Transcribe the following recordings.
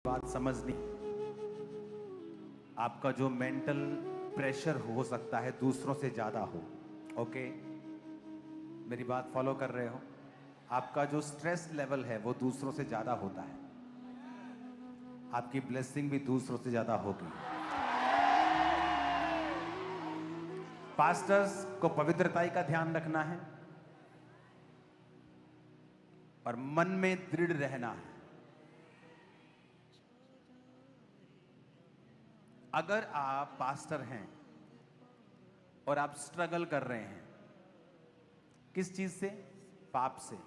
बात समझनी। आपका जो मेंटल प्रेशर हो सकता है दूसरों से ज्यादा हो, ओके? मेरी बात फॉलो कर रहे हो? आपका जो स्ट्रेस लेवल है वो दूसरों से ज्यादा होता है। आपकी ब्लेसिंग भी दूसरों से ज्यादा होगी। पास्टर्स को पवित्रताई का ध्यान रखना है और मन में दृढ़ रहना है। अगर आप पास्टर हैं और आप स्ट्रगल कर रहे हैं किस चीज से? पाप से।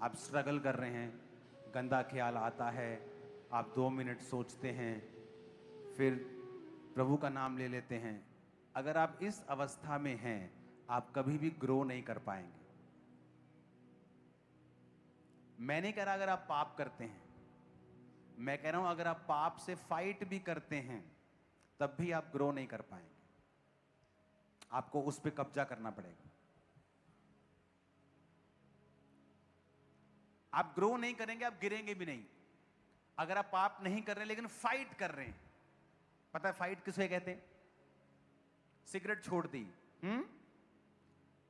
आप स्ट्रगल कर रहे हैं, गंदा ख्याल आता है, आप 2 मिनट सोचते हैं, फिर प्रभु का नाम ले लेते हैं। अगर आप इस अवस्था में हैं, आप कभी भी ग्रो नहीं कर पाएंगे। मैं नहीं कह रहा अगर आप पाप करते हैं, मैं कह रहा हूं अगर आप पाप से फाइट भी करते हैं तब भी आप ग्रो नहीं कर पाएंगे। आपको उस पर कब्जा करना पड़ेगा। आप ग्रो नहीं करेंगे, आप गिरेंगे भी नहीं। अगर आप पाप नहीं कर रहे हैं लेकिन फाइट कर रहे हैं, पता है फाइट किसे कहते हैं? सिगरेट छोड़ दी,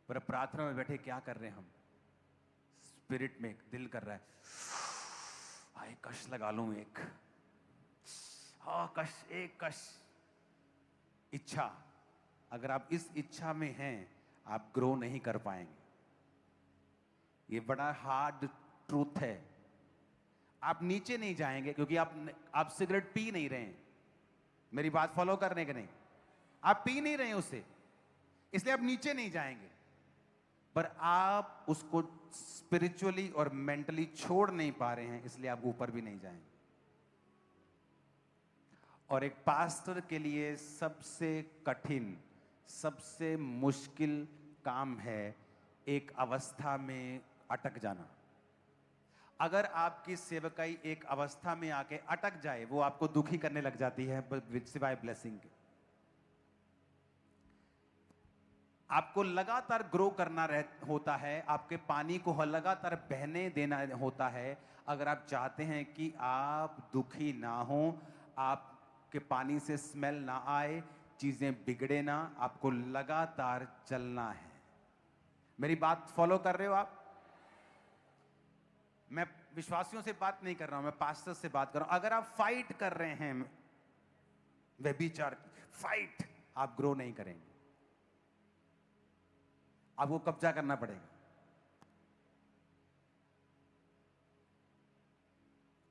पर प्रार्थना में बैठे क्या कर रहे हैं हम? स्पिरिट में दिल कर रहा है, आए कश लगा लूं एक, हाँ कश, एक कश। इच्छा, अगर आप इस इच्छा में हैं आप ग्रो नहीं कर पाएंगे। ये बड़ा हार्ड ट्रूथ है। आप नीचे नहीं जाएंगे क्योंकि आप सिगरेट पी नहीं रहे हैं। मेरी बात फॉलो करने के नहीं, आप पी नहीं रहे हैं उससे, इसलिए आप नीचे नहीं जाएंगे, पर आप उसको स्पिरिचुअली और मेंटली छोड़ नहीं पा रहे हैं, इसलिए आप ऊपर भी नहीं जाएंगे। और एक पास्टर के लिए सबसे कठिन, सबसे मुश्किल काम है एक अवस्था में अटक जाना। अगर आपकी सेवकाई एक अवस्था में आके अटक जाए, वो आपको दुखी करने लग जाती है सिवाय ब्लेसिंग के। आपको लगातार ग्रो करना होता है, आपके पानी को लगातार बहने देना होता है। अगर आप चाहते हैं कि आप दुखी ना हो, आपके पानी से स्मेल ना आए, चीजें बिगड़े ना, आपको लगातार चलना है। मेरी बात फॉलो कर रहे हो आप? मैं विश्वासियों से बात नहीं कर रहा हूं, मैं पास्टर से बात कर रहा हूं। अगर आप फाइट कर रहे हैं व्यभिचार की फाइट, आप ग्रो नहीं करेंगे। आपको कब्जा करना पड़ेगा।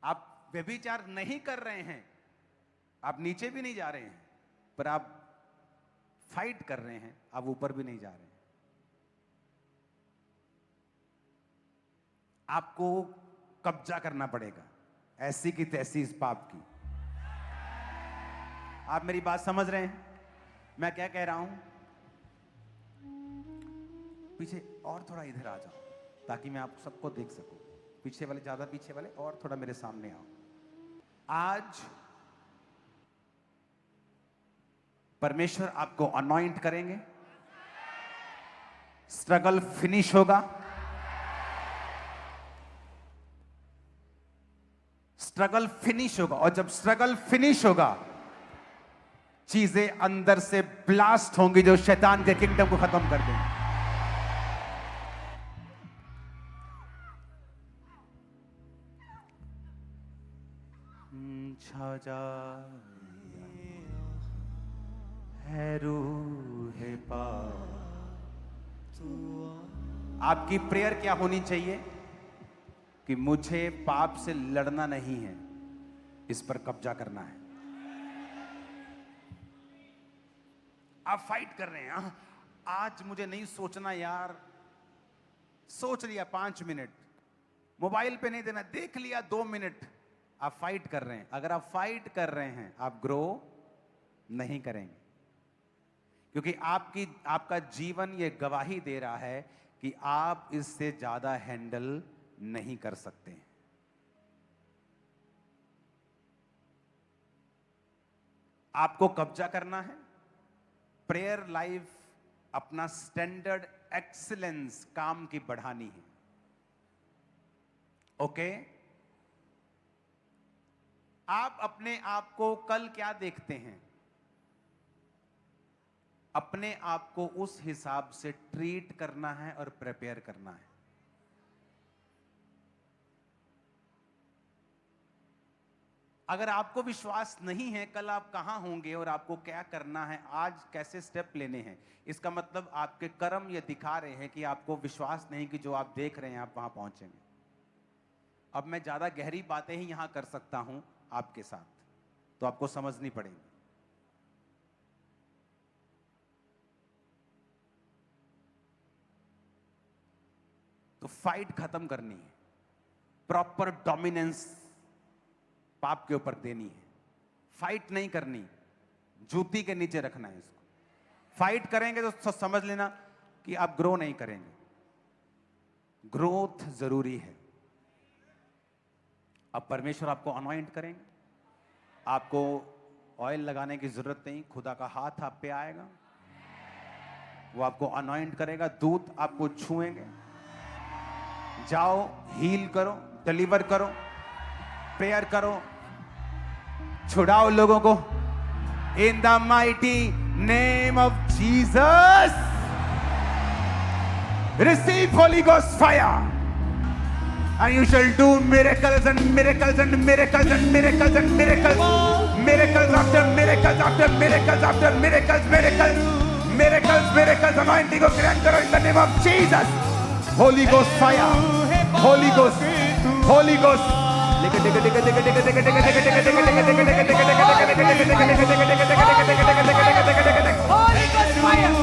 आप व्यभिचार नहीं कर रहे हैं, आप नीचे भी नहीं जा रहे हैं, पर आप फाइट कर रहे हैं, आप ऊपर भी नहीं जा रहे हैं। आपको कब्जा करना पड़ेगा ऐसी की तैसी इस पाप की। आप मेरी बात समझ रहे हैं मैं क्या कह रहा हूं? पीछे और थोड़ा इधर आ जाओ ताकि मैं आप सबको देख सकूं। पीछे वाले, ज्यादा पीछे वाले और थोड़ा मेरे सामने आओ। आज परमेश्वर आपको अनॉइंट करेंगे, स्ट्रगल फिनिश होगा। स्ट्रगल फिनिश होगा, और जब स्ट्रगल फिनिश होगा, चीजें अंदर से ब्लास्ट होंगी जो शैतान के किंगडम को खत्म कर देंगी। छा है रूह पाक। आपकी प्रेयर क्या होनी चाहिए? कि मुझे पाप से लड़ना नहीं है, इस पर कब्जा करना है। आप फाइट कर रहे हैं, आज मुझे नहीं सोचना यार, सोच लिया 5 मिनट, मोबाइल पे नहीं देना, देख लिया 2 मिनट। आप फाइट कर रहे हैं। अगर आप फाइट कर रहे हैं आप ग्रो नहीं करेंगे, क्योंकि आपका जीवन ये गवाही दे रहा है कि आप इससे ज्यादा हैंडल नहीं कर सकते। आपको कब्जा करना है। प्रेयर लाइफ अपना स्टैंडर्ड एक्सीलेंस काम की बढ़ानी है, ओके? आप अपने आप को कल क्या देखते हैं, अपने आप को उस हिसाब से ट्रीट करना है और प्रिपेयर करना है। अगर आपको विश्वास नहीं है कल आप कहां होंगे और आपको क्या करना है, आज कैसे स्टेप लेने हैं, इसका मतलब आपके कर्म ये दिखा रहे हैं कि आपको विश्वास नहीं कि जो आप देख रहे हैं आप वहां पहुंचेंगे। अब मैं ज्यादा गहरी बातें ही यहां कर सकता हूं आपके साथ, तो आपको समझनी पड़ेगी। तो फाइट खत्म करनी है, प्रॉपर डोमिनेंस पाप के ऊपर देनी है। फाइट नहीं करनी, जूती के नीचे रखना है इसको। फाइट करेंगे तो समझ लेना कि आप ग्रो नहीं करेंगे। ग्रोथ जरूरी है। अब परमेश्वर आपको अनॉइंट करेंगे, आपको ऑयल लगाने की जरूरत नहीं, खुदा का हाथ आप पे आएगा, वो आपको अनॉइंट करेगा, दूत आपको छुएंगे। जाओ, हील करो, डिलीवर करो, प्रेयर करो, छुड़ाओ लोगों को in the mighty name of Jesus. Receive Holi ghost fire and you shall do miracles and miracles and miracles and miracles and miracles, miracles after miracles after miracles after miracles, miracles, miracles, miracles, anointing को grant करो in the name of Jesus. Holy Ghost fire, Holy Ghost, Holy Ghost. Holy Ghost fire.